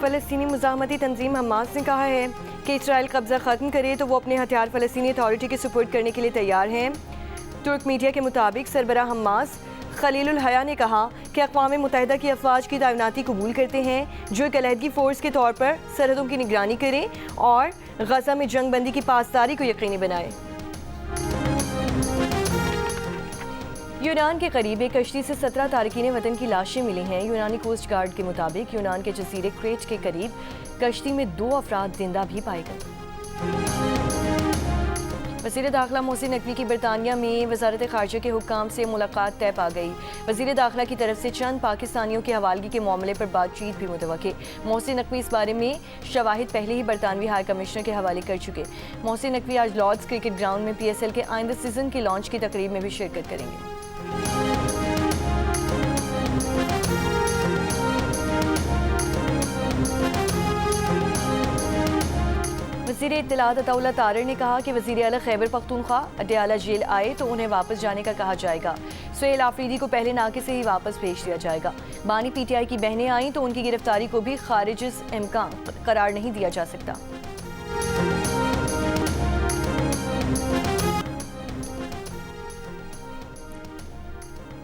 फ़लस्तीनी मुज़ाहमती तंजीम Hamas ने कहा है कि इसराइल कब्ज़ा ख़त्म करे तो वो अपने हथियार फ़लस्तीनी अथॉरिटी के सुपुर्द करने के लिए तैयार हैं। तुर्क मीडिया के मुताबिक सरबराह हमास खलीलुल हया ने कहा कि अक़वाम मुत्तहिदा की अफ़वाज की तैनाती कबूल करते हैं जो एक अलहदगी फ़ोर्स के तौर पर सरहदों की निगरानी करें और गज़ा में जंग बंदी की पासदारी को यकीनी बनाए। यूनान के करीब एक कश्ती से 17 तारकीन वतन की लाशें मिली हैं। यूनानी कोस्ट गार्ड के मुताबिक यूनान के जजीरे क्रेट के करीब कश्ती में 2 अफराद जिंदा भी पाए गए। वज़ीर दाखिला मोहसिन नकवी की बरतानिया में वज़ारत ख़ारजा के हुक्काम से मुलाकात तय पा गई। वज़ीर दाखिला की तरफ से चंद पाकिस्तानियों की हवालगी के मामले पर बातचीत भी मुतवक्के। मोहसिन नकवी इस बारे में शवाहिद पहले ही बरतानवी हाई कमिश्नर के हवाले कर चुके। मोहसिन नकवी आज लॉर्ड्स क्रिकेट ग्राउंड में PSL के आइंदा सीजन की लॉन्च की तकरीब में भी शिरकत करेंगे। वज़ीर इत्तलात अताउल्लाह तारर ने कहा कि वज़ीर आला खैबर पख्तूनख्वा अडयाला जेल आए तो उन्हें वापस जाने का कहा जाएगा। सुहेल आफरीदी को पहले नाके से ही वापस भेज दिया जाएगा। बानी PTI की बहनें आईं तो उनकी गिरफ्तारी को भी खारिज इम्कान करार नहीं दिया जा सकता।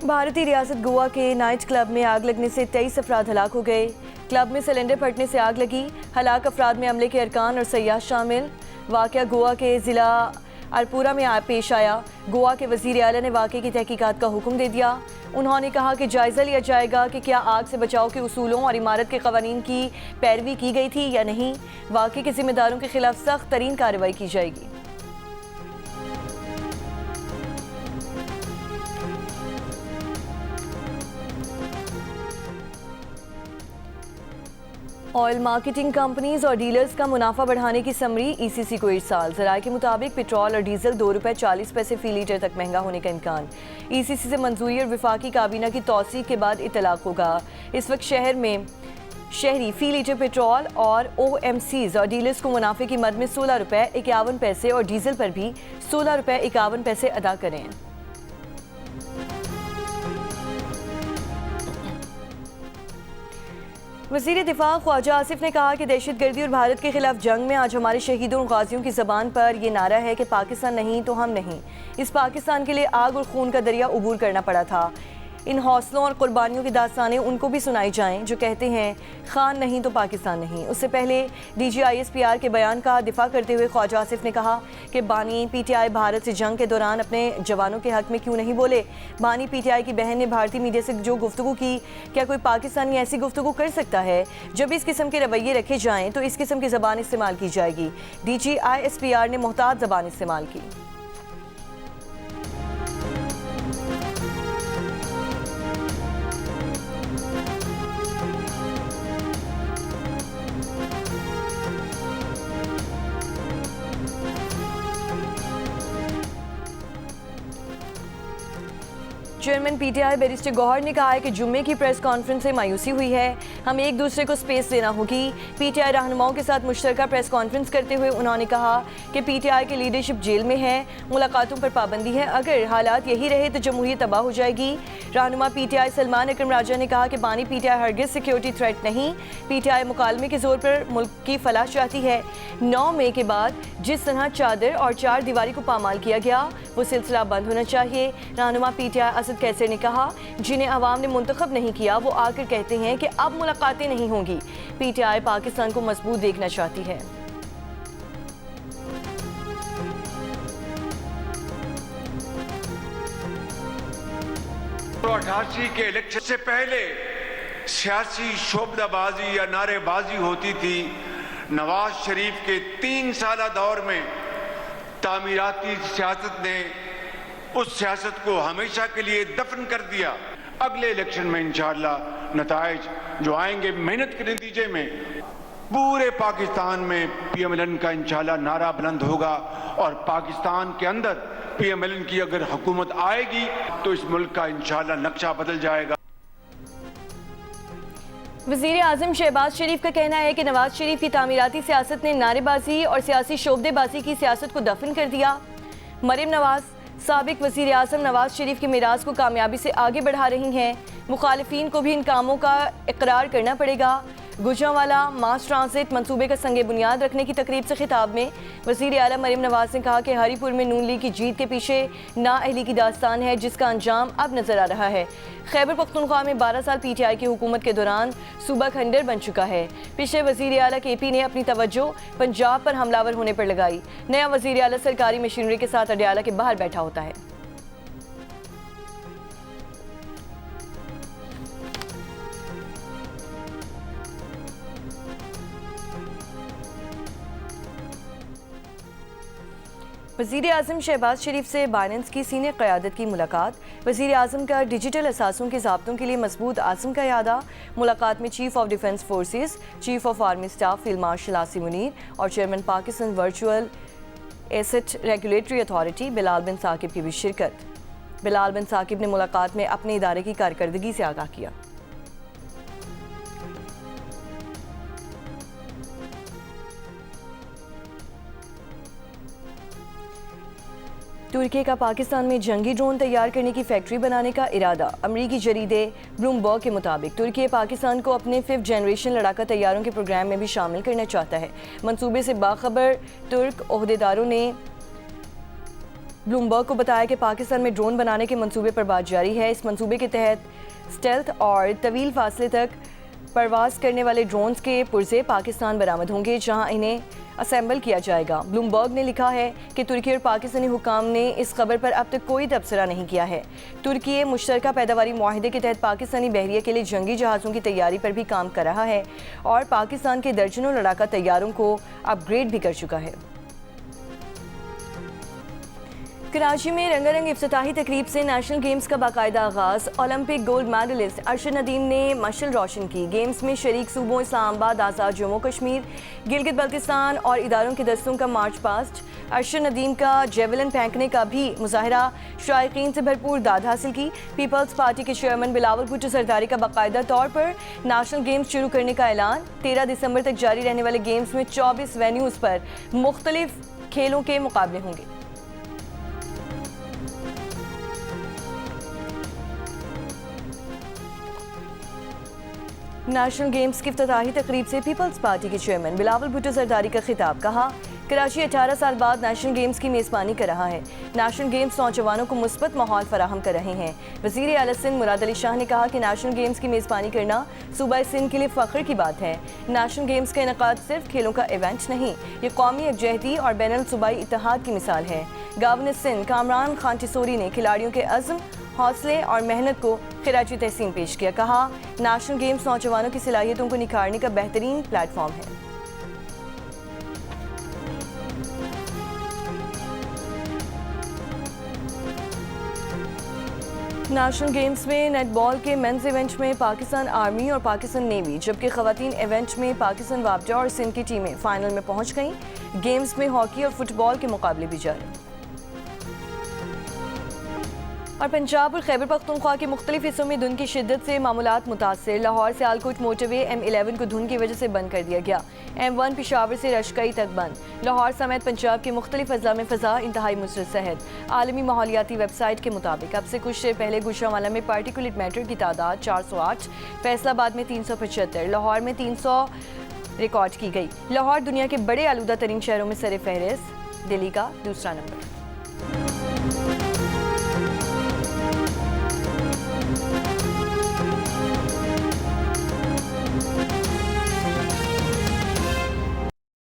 भारतीय रियासत गोवा के नाइट क्लब में आग लगने से 23 अफराद हलाक हो गए। क्लब में सिलेंडर फटने से आग लगी। हलाक अफराद में अमले के अरकान और सयाह शामिल। वाक़या गोवा के ज़िला अरपुरा में पेश आया। गोवा के वज़ीर आला ने वाक़े की तहकीकात का हुक्म दे दिया। उन्होंने कहा कि जायज़ा लिया जाएगा कि क्या आग से बचाव के उसूलों और इमारत के क़वानीन की पैरवी की गई थी या नहीं। वाक़े के ज़िम्मेदारों के खिलाफ सख्त तरीन कार्रवाई की जाएगी। ऑयल मार्केटिंग कंपनीज और डीलर्स का मुनाफा बढ़ाने की समरी ECC को इरसाल। ज़राए के मुताबिक पेट्रोल और डीजल ₹2.40 फ़ी लीटर तक महंगा होने का इम्कान। ECC से मंजूरी और विफाकी काबीना की तौसीक के बाद इतलाक होगा। इस वक्त शहर में शहरी फ़ी लीटर पेट्रोल और OMCs और डीलर्स को मुनाफे की मद में ₹16.51 और डीजल पर भी ₹16.51 अदा करें। वज़ीर दिफा ख्वाजा आसिफ ने कहा कि दहशतगर्दी और भारत के खिलाफ जंग में आज हमारे शहीदों और गाजियों की ज़बान पर यह नारा है कि पाकिस्तान नहीं तो हम नहीं। इस पाकिस्तान के लिए आग और खून का दरिया उबूर करना पड़ा था। इन हौसलों और कुर्बानियों की दास्तानें उनको भी सुनाई जाएं जो कहते हैं खान नहीं तो पाकिस्तान नहीं। उससे पहले DG ISPR के बयान का दिफा करते हुए ख्वाजा आसिफ ने कहा कि बानी PTI भारत से जंग के दौरान अपने जवानों के हक में क्यों नहीं बोले। बानी PTI की बहन ने भारतीय मीडिया से जो गुफ्तगू की, क्या कोई पाकिस्तानी ऐसी गुफ्तगू कर सकता है? जब इस किस्म के रवैये रखे जाएँ तो इस किस्म की ज़बान इस्तेमाल की जाएगी। DG ISPR ने मोहतात ज़बान इस्तेमाल की। चेयरमैन PTI बैरिस्टर गौहर ने कहा है कि जुम्मे की प्रेस कॉन्फ्रेंस से मायूसी हुई है। हमें एक दूसरे को स्पेस देना होगी। PTI रहनुमाओं के साथ मुश्तरका प्रेस कॉन्फ्रेंस करते हुए उन्होंने कहा कि PTI की लीडरशिप जेल में है, मुलाकातों पर पाबंदी है। अगर हालात यही रहे तो जमहूरियत तबाह हो जाएगी। रहनुमा PTI सलमान अकरम राजा ने कहा कि बानी PTI हरगिज़ सिक्योरिटी थ्रेट नहीं। PTI मुकालमे के जोर पर मुल्क की फलाह चाहती है। 9 मई के बाद जिस तरह चादर और 4 दीवारी को पामाल किया गया वो सिलसिला बंद होना चाहिए। रहनुमा PTI असद कैसर ने कहा जिन्हें अवाम ने मुंतखब नहीं किया वो आकर कहते हैं कि अब मुलाकातें नहीं होंगी। PTI पाकिस्तान को मजबूत देखना चाहती है। 88 के इलेक्शन से पहले सियासी शोबदाबाजी या नारेबाजी होती थी। नवाज शरीफ के 3 साला दौर में तामीराती सियासत ने उस सियासत को हमेशा के लिए दफन कर दिया। अगले इलेक्शन में इंशाअल्लाह नताइज जो आएंगे मेहनत के नतीजे में पूरे पाकिस्तान में PMLN का इंशाअल्लाह नारा बुलंद होगा और पाकिस्तान के अंदर PMLN की अगर हुकूमत आएगी तो इस मुल्क का इंशाअल्लाह नक्शा बदल जाएगा। वज़ीर आज़म शहबाज शरीफ का कहना है कि नवाज शरीफ की तामीराती सियासत ने नारेबाजी और सियासी शोबदेबाजी की सियासत को दफन कर दिया। मरीम नवाज साबिक वज़ीर आज़म नवाज शरीफ के मिराज को कामयाबी से आगे बढ़ा रही हैं। मुखालिफिन को भी इन कामों का इकरार करना पड़ेगा। गुजरांवाला मास ट्रांजिट मंसूबे का संगे बुनियाद रखने की तकरीब से खिताब में वज़ीर आला मरीम नवाज ने कहा कि हरीपुर में नून लीग की जीत के पीछे नाअहली की दास्तान है, जिसका अंजाम अब नजर आ रहा है। खैबर पख्तूनख्वा में 12 साल PTI की हुकूमत के दौरान सूबा खंडर बन चुका है। पिछले वज़ीर आला KP ने अपनी तवज्जो पंजाब पर हमलावर होने पर लगाई। नया वज़ीर आला सरकारी मशीनरी के साथ अडयाला के बाहर बैठा होता है। वज़ीर आज़म शहबाज शरीफ से बाइडेंस की सीनियर क़यादत की मुलाकात। वज़ीर आज़म का डिजिटल असासों के ज़ाब्तों के लिए मजबूत आज़म का यादा। मुलाकात में chief of defence forces, chief of army staff field marshal Asim Munir और chairman Pakistan virtual asset regulatory authority Bilal bin Saqib की भी शिरकत। बिलाल बिन साकिब ने मुलाकात में अपने इदारे की कारकर्दगी से आगाह किया। तुर्की का पाकिस्तान में जंगी ड्रोन तैयार करने की फैक्ट्री बनाने का इरादा। अमरीकी जरीदे ब्लूमबर्ग के मुताबिक तुर्की पाकिस्तान को अपने 5th जनरेशन लड़ाका तैयारों के प्रोग्राम में भी शामिल करना चाहता है। मंसूबे से बाखबर तुर्क ओहदेदारों ने ब्लूमबर्ग को बताया कि पाकिस्तान में ड्रोन बनाने के मंसूबे पर बात जारी है। इस मंसूबे के तहत स्टेल्थ और तवील फासले तक परवाज करने वाले ड्रोन्स के पुर्जे पाकिस्तान बरामद होंगे, जहां इन्हें असेंबल किया जाएगा। ब्लूमबर्ग ने लिखा है कि तुर्की और पाकिस्तानी हुकाम ने इस खबर पर अब तक कोई तबसरा नहीं किया है। तुर्की मुश्तरका पैदावारी मुआहिदे के तहत पाकिस्तानी बहरिया के लिए जंगी जहाज़ों की तैयारी पर भी काम कर रहा है और पाकिस्तान के दर्जनों लड़ाका तैयारों को अपग्रेड भी कर चुका है। कराची में रंगारंग इफ्तिताही तकरीब से नेशनल गेम्स का बाकायदा आगाज़। Olympic gold medalist Arshad Nadeem ने मशल रोशन की। गेम्स में शरीक सूबों इस्लामाबाद, आज़ाद जम्मू कश्मीर, गिलगित बल्तिस्तान और इदारों के दस्तों का मार्च पास्ट। अरशद नदीम का जेवलिन फेंकने का भी मुजाहरा, शायकीन से भरपूर दाद हासिल की। पीपल्स पार्टी के चेयरमैन बिलावल भुट्टो सरदारी का बाकायदा तौर पर नेशनल गेम्स शुरू करने का ऐलान। 13 दिसंबर तक जारी रहने वाले गेम्स में 24 वेन्यूज़ पर मुख्तलिफ खेलों के मुकाबले होंगे। नेशनल गेम्स की इफ्तिताही तकरीब से पीपल्स पार्टी के चेयरमैन बिलावल भुट्टो सरदारी का खिताब। कहा, कराची 18 साल बाद नेशनल गेम्स की मेज़बानी कर रहा है। नेशनल गेम्स नौजवानों को मुस्बत माहौल फराहम कर रहे हैं। वज़ीर आला सिंध मुराद अली शाह ने कहा कि नेशनल गेम्स की मेज़बानी करना सूबा सिंध के लिए फ़ख्र की बात है। नेशनल गेम्स का इनेकाद सिर्फ खेलों का इवेंट नहीं, ये कौमी यकजहती और बैनुल सूबाई इत्तेहाद की मिसाल है। गवर्नर सिंध कामरान खान टिसोरी ने खिलाड़ियों के अज़्म, हौसले और मेहनत को खिराजी तहसीन पेश किया। कहा, नेशनल गेम्स नौजवानों की सलाहियतों को निखारने का बेहतरीन प्लेटफॉर्म है। नेशनल गेम्स में नेटबॉल के मेंस इवेंट में पाकिस्तान आर्मी और पाकिस्तान नेवी, जबकि खवातीन इवेंट में पाकिस्तान वापडा और सिंध की टीमें फाइनल में पहुंच गईं। गेम्स में हॉकी और फुटबॉल के मुकाबले भी जारी। और पंजाब और खैबर पख्तूनख्वा के मुख्तलिफ हिस्सों में धुंध की शिद्दत से मामूलात मुतासर। लाहौर से आलकोट मोटरवे M11 को धुंध की वजह से बंद कर दिया गया। M1 पेशावर से रशकई तक बंद। लाहौर समेत पंजाब के मुख्तलिफ अजला में फ़ज़ा इंतहाई मुसरत सेहत। आलमी माहौलियाती वेबसाइट के मुताबिक अब से कुछ देर पहले गुजरांवाला में पार्टिकुलेट मैटर की तादाद 408, फैसलाबाद में 375, लाहौर में 300 रिकॉर्ड की गई। लाहौर दुनिया के बड़े आलूदा तरीन शहरों में सर फहरिस्त, दिल्ली का दूसरा नंबर।